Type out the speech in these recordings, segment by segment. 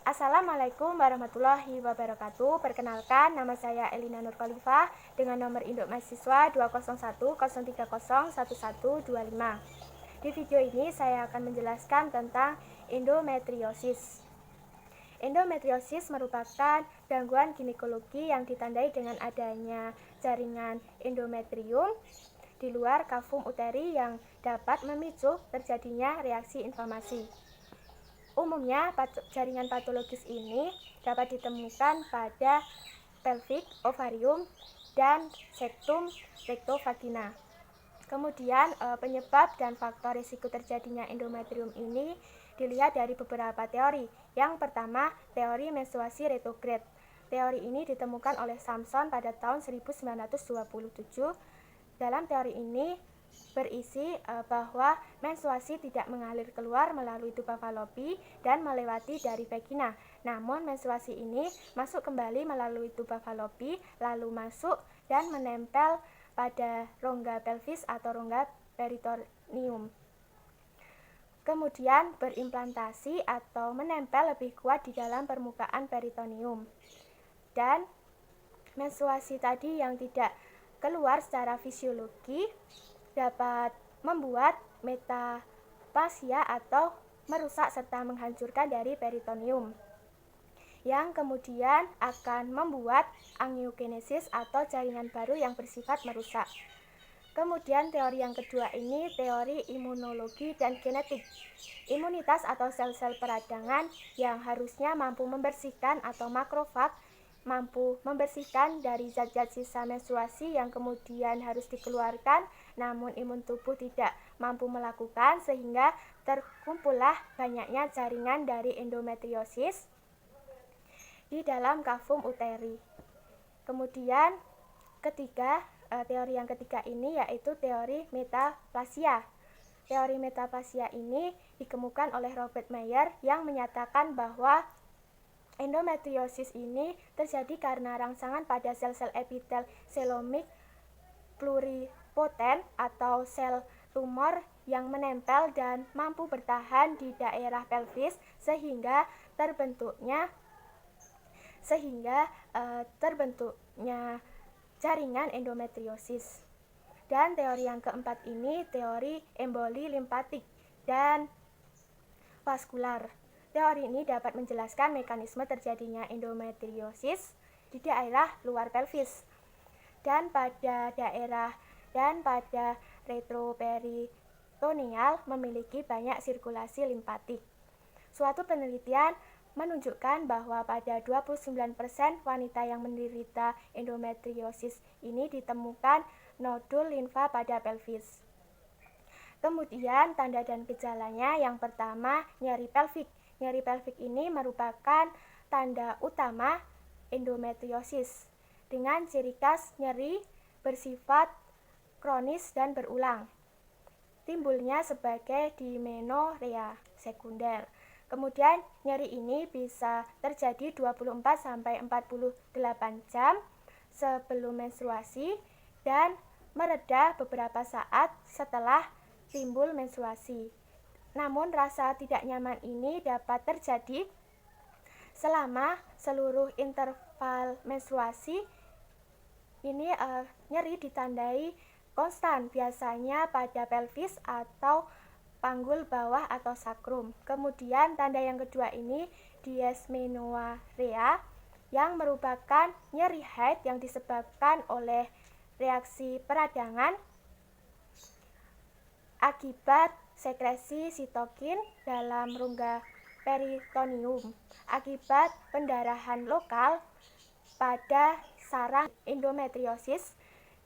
Assalamualaikum warahmatullahi wabarakatuh. Perkenalkan, nama saya Elina Nur Khalifah dengan nomor induk mahasiswa 20103011125. Di video ini saya akan menjelaskan tentang endometriosis. Endometriosis merupakan gangguan ginekologi yang ditandai dengan adanya jaringan endometrium di luar kavum uteri yang dapat memicu terjadinya reaksi inflamasi. Umumnya, jaringan patologis ini dapat ditemukan pada pelvik, ovarium, dan septum rectovagina. Kemudian, penyebab dan faktor risiko terjadinya endometrium ini dilihat dari beberapa teori. Yang pertama, teori menstruasi retrograde. Teori ini ditemukan oleh Samson pada tahun 1927. Dalam teori ini berisi bahwa menstruasi tidak mengalir keluar melalui tuba Fallopi dan melewati dari vagina. Namun menstruasi ini masuk kembali melalui tuba Fallopi, lalu masuk dan menempel pada rongga pelvis atau rongga peritoneum. Kemudian berimplantasi atau menempel lebih kuat di dalam permukaan peritoneum. Dan menstruasi tadi yang tidak keluar secara fisiologi dapat membuat metaplasia atau merusak serta menghancurkan dari peritoneum, yang kemudian akan membuat angiogenesis atau jaringan baru yang bersifat merusak. Kemudian teori yang kedua ini teori imunologi dan genetik. Imunitas atau sel-sel peradangan yang harusnya mampu membersihkan atau makrofag mampu membersihkan dari zat-zat sisa menstruasi yang kemudian harus dikeluarkan, namun imun tubuh tidak mampu melakukan sehingga terkumpullah banyaknya jaringan dari endometriosis di dalam kavum uteri. Kemudian teori yang ketiga ini yaitu teori metaplasia. Teori metaplasia ini dikemukakan oleh Robert Mayer yang menyatakan bahwa endometriosis ini terjadi karena rangsangan pada sel-sel epitel selomik pluripotent atau sel tumor yang menempel dan mampu bertahan di daerah pelvis sehingga terbentuknya jaringan endometriosis. Dan teori yang keempat ini teori emboli limpatik dan vaskular. Teori ini dapat menjelaskan mekanisme terjadinya endometriosis di daerah luar pelvis dan pada retroperitoneal memiliki banyak sirkulasi limpatik. Suatu penelitian menunjukkan bahwa pada 29% wanita yang menderita endometriosis ini ditemukan nodul limfa pada pelvis. Kemudian tanda dan gejalanya yang pertama nyeri pelvik. Nyeri pelvik ini merupakan tanda utama endometriosis dengan ciri khas nyeri bersifat kronis dan berulang. Timbulnya sebagai dimenorea sekunder. Kemudian nyeri ini bisa terjadi 24-48 jam sebelum menstruasi dan mereda beberapa saat setelah timbul menstruasi. Namun rasa tidak nyaman ini dapat terjadi selama seluruh interval menstruasi. Ini nyeri ditandai konstan, biasanya pada pelvis atau panggul bawah atau sakrum. Kemudian tanda yang kedua ini dysmenorrhea yang merupakan nyeri haid yang disebabkan oleh reaksi peradangan akibat sekresi sitokin dalam rongga peritoneum akibat pendarahan lokal pada sarang endometriosis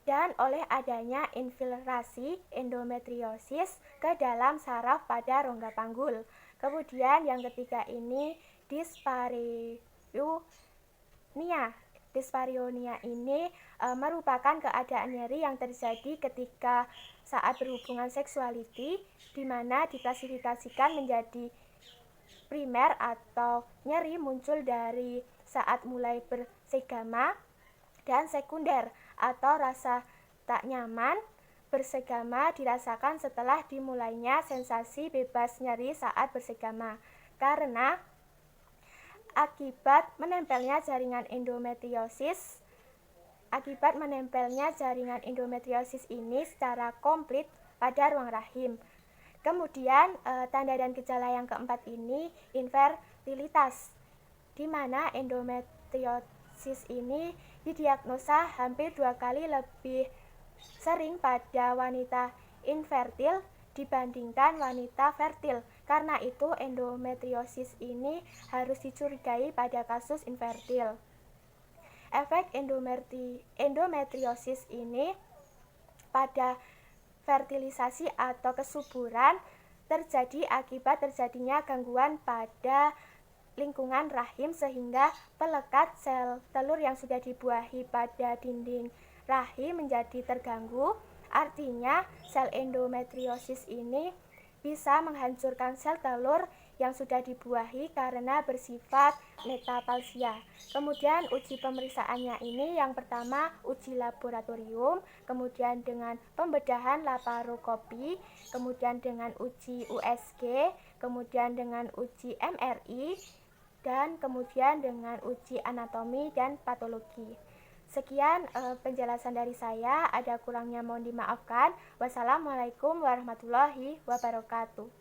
dan oleh adanya infiltrasi endometriosis ke dalam saraf pada rongga panggul. Kemudian yang ketiga ini dispareunia. Dispareunia ini merupakan keadaan nyeri yang terjadi ketika saat berhubungan seksualiti, di mana diklasifikasikan menjadi primer atau nyeri muncul dari saat mulai bersegama, dan sekunder atau rasa tak nyaman bersegama dirasakan setelah dimulainya sensasi bebas nyeri saat bersegama. Karena Akibat menempelnya jaringan endometriosis ini secara komplit pada ruang rahim. Kemudian tanda dan gejala yang keempat ini infertilitas, di mana endometriosis ini didiagnosa hampir 2 kali lebih sering pada wanita infertil dibandingkan wanita fertil. Karena itu endometriosis ini harus dicurigai pada kasus infertil. Efek endometriosis ini pada fertilisasi atau kesuburan terjadi akibat terjadinya gangguan pada lingkungan rahim, sehingga pelekat sel telur yang sudah dibuahi pada dinding rahim menjadi terganggu. Artinya sel endometriosis ini bisa menghancurkan sel telur yang sudah dibuahi karena bersifat metaplasia. Kemudian uji pemeriksaannya ini yang pertama uji laboratorium, kemudian dengan pembedahan laparoskopi, kemudian dengan uji USG, kemudian dengan uji MRI, dan kemudian dengan uji anatomi dan patologi. Sekian penjelasan dari saya, ada kurangnya mohon dimaafkan. Wassalamualaikum warahmatullahi wabarakatuh.